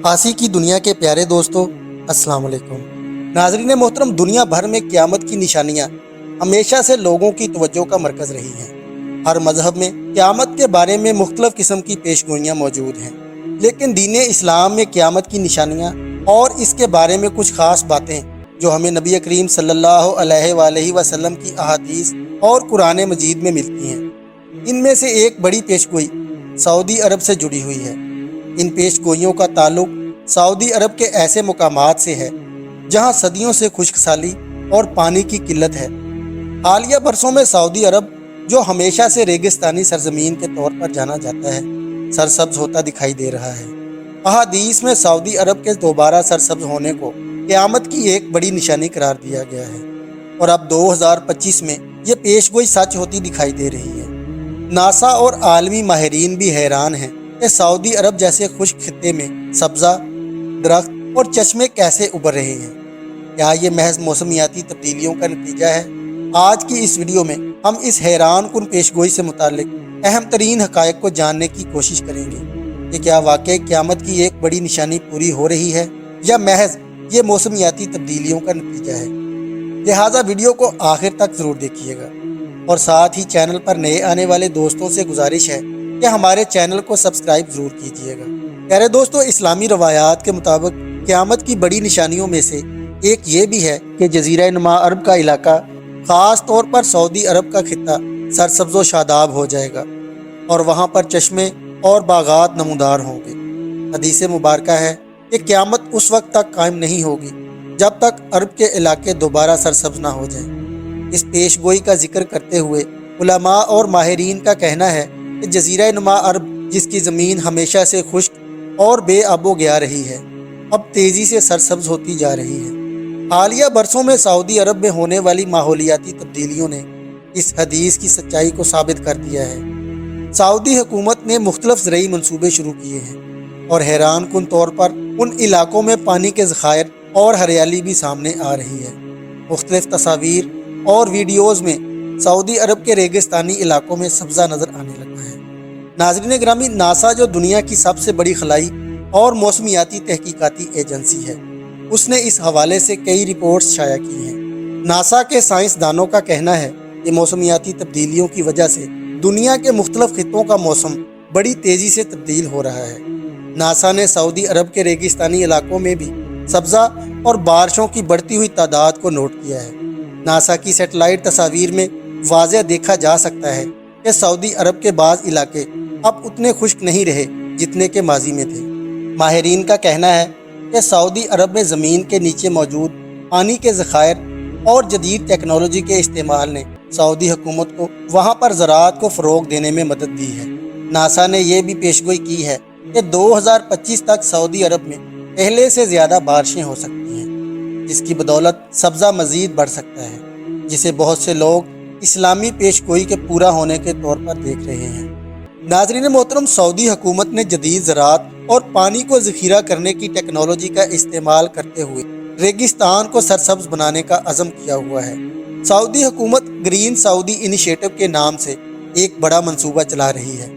آسی کی دنیا کے پیارے دوستو، السلام علیکم۔ ناظرین محترم، دنیا بھر میں قیامت کی نشانیاں ہمیشہ سے لوگوں کی توجہ کا مرکز رہی ہیں۔ ہر مذہب میں قیامت کے بارے میں مختلف قسم کی پیشگوئیاں موجود ہیں، لیکن دین اسلام میں قیامت کی نشانیاں اور اس کے بارے میں کچھ خاص باتیں جو ہمیں نبی کریم صلی اللہ علیہ وآلہ وسلم کی احادیث اور قرآن مجید میں ملتی ہیں۔ ان میں سے ایک بڑی پیشگوئی سعودی عرب سے جڑی ہوئی ہے۔ ان پیشگوئیوں کا تعلق سعودی عرب کے ایسے مقامات سے ہے جہاں صدیوں سے خشک سالی اور پانی کی قلت ہے۔ حالیہ برسوں میں سعودی عرب، جو ہمیشہ سے ریگستانی سرزمین کے طور پر جانا جاتا ہے، سرسبز ہوتا دکھائی دے رہا ہے۔ احادیث میں سعودی عرب کے دوبارہ سرسبز ہونے کو قیامت کی ایک بڑی نشانی قرار دیا گیا ہے، اور اب 2025 میں یہ پیشگوئی سچ ہوتی دکھائی دے رہی ہے۔ ناسا اور عالمی ماہرین بھی حیران ہیں کہ سعودی عرب جیسے خشک خطے میں سبزہ، درخت اور چشمے کیسے ابھر رہے ہیں۔ کیا یہ محض موسمیاتی تبدیلیوں کا نتیجہ ہے؟ آج کی اس ویڈیو میں ہم اس حیران کن پیشگوئی سے متعلق اہم ترین حقائق کو جاننے کی کوشش کریں گے کہ کیا واقعی قیامت کی ایک بڑی نشانی پوری ہو رہی ہے یا محض یہ موسمیاتی تبدیلیوں کا نتیجہ ہے۔ لہٰذا ویڈیو کو آخر تک ضرور دیکھیے گا، اور ساتھ ہی چینل پر نئے آنے والے دوستوں سے گزارش ہے کہ ہمارے چینل کو سبسکرائب ضرور کیجیے گا۔ پیارے دوستو، اسلامی روایات کے مطابق قیامت کی بڑی نشانیوں میں سے ایک یہ بھی ہے کہ جزیرہ نما عرب کا علاقہ، خاص طور پر سعودی عرب کا خطہ، سرسبز و شاداب ہو جائے گا، اور وہاں پر چشمے اور باغات نمودار ہوں گے۔ حدیث مبارکہ ہے کہ قیامت اس وقت تک قائم نہیں ہوگی جب تک عرب کے علاقے دوبارہ سرسبز نہ ہو جائیں۔ اس پیش گوئی کا ذکر کرتے ہوئے علماء اور ماہرین کا کہنا ہے کہ جزیرہ نما عرب، جس کی زمین ہمیشہ سے خشک اور بے آب و گیا رہی ہے، اب تیزی سے سرسبز ہوتی جا رہی ہے۔ حالیہ برسوں میں سعودی عرب میں ہونے والی ماحولیاتی تبدیلیوں نے اس حدیث کی سچائی کو ثابت کر دیا ہے۔ سعودی حکومت نے مختلف زرعی منصوبے شروع کیے ہیں، اور حیران کن طور پر ان علاقوں میں پانی کے ذخائر اور ہریالی بھی سامنے آ رہی ہے۔ مختلف تصاویر اور ویڈیوز میں سعودی عرب کے ریگستانی علاقوں میں سبزہ نظر آنے لگا ہے۔ ناظرین گرامی، ناسا جو دنیا کی سب سے بڑی خلائی اور موسمیاتی تحقیقاتی ایجنسی ہے، اس نے اس حوالے سے کئی رپورٹس شائع کی ہیں۔ ناسا کے سائنسدانوں کا کہنا ہے کہ موسمیاتی تبدیلیوں کی وجہ سے دنیا کے مختلف خطوں کا موسم بڑی تیزی سے تبدیل ہو رہا ہے۔ ناسا نے سعودی عرب کے ریگستانی علاقوں میں بھی سبزہ اور بارشوں کی بڑھتی ہوئی تعداد کو نوٹ کیا ہے۔ ناسا کی سیٹلائٹ تصاویر میں واضح دیکھا جا سکتا ہے کہ سعودی عرب کے بعض علاقے اب اتنے خشک نہیں رہے جتنے کہ ماضی میں تھے۔ ماہرین کا کہنا ہے کہ سعودی عرب میں زمین کے نیچے موجود پانی کے ذخائر اور جدید ٹیکنالوجی کے استعمال نے سعودی حکومت کو وہاں پر زراعت کو فروغ دینے میں مدد دی ہے۔ ناسا نے یہ بھی پیشگوئی کی ہے کہ 2025 تک سعودی عرب میں پہلے سے زیادہ بارشیں ہو سکتی ہیں، جس کی بدولت سبزہ مزید بڑھ سکتا ہے، جسے بہت سے لوگ اسلامی پیشگوئی کے پورا ہونے کے طور پر دیکھ رہے ہیں۔ ناظرین محترم، سعودی حکومت نے جدید زراعت اور پانی کو ذخیرہ کرنے کی ٹیکنالوجی کا استعمال کرتے ہوئے ریگستان کو سرسبز بنانے کا عزم کیا ہوا ہے۔ سعودی حکومت گرین سعودی انیشیٹو کے نام سے ایک بڑا منصوبہ چلا رہی ہے،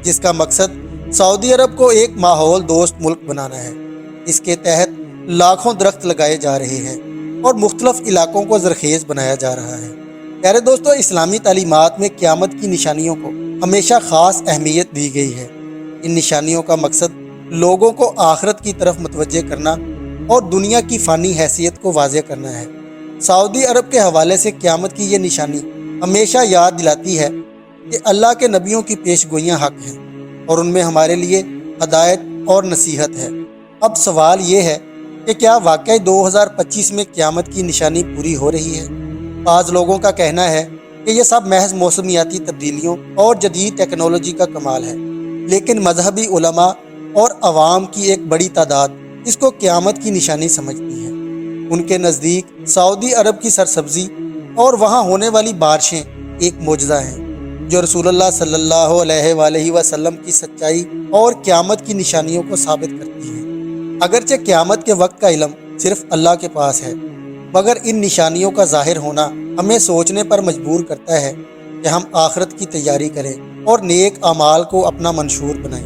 جس کا مقصد سعودی عرب کو ایک ماحول دوست ملک بنانا ہے۔ اس کے تحت لاکھوں درخت لگائے جا رہے ہیں اور مختلف علاقوں کو زرخیز بنایا جا رہا ہے۔ پیارے دوستو، اسلامی تعلیمات میں قیامت کی نشانیوں کو ہمیشہ خاص اہمیت دی گئی ہے۔ ان نشانیوں کا مقصد لوگوں کو آخرت کی طرف متوجہ کرنا اور دنیا کی فانی حیثیت کو واضح کرنا ہے۔ سعودی عرب کے حوالے سے قیامت کی یہ نشانی ہمیشہ یاد دلاتی ہے کہ اللہ کے نبیوں کی پیشگوئیاں حق ہیں، اور ان میں ہمارے لیے ہدایت اور نصیحت ہے۔ اب سوال یہ ہے کہ کیا واقعی 2025 میں قیامت کی نشانی پوری ہو رہی ہے؟ بعض لوگوں کا کہنا ہے کہ یہ سب محض موسمیاتی تبدیلیوں اور جدید ٹیکنالوجی کا کمال ہے، لیکن مذہبی علماء اور عوام کی ایک بڑی تعداد اس کو قیامت کی نشانی سمجھتی ہے۔ ان کے نزدیک سعودی عرب کی سرسبزی اور وہاں ہونے والی بارشیں ایک معجزہ ہیں، جو رسول اللہ صلی اللہ علیہ وآلہ وسلم کی سچائی اور قیامت کی نشانیوں کو ثابت کرتی ہیں۔ اگرچہ قیامت کے وقت کا علم صرف اللہ کے پاس ہے، مگر ان نشانیوں کا ظاہر ہونا ہمیں سوچنے پر مجبور کرتا ہے کہ ہم آخرت کی تیاری کریں اور نیک اعمال کو اپنا منشور بنائیں۔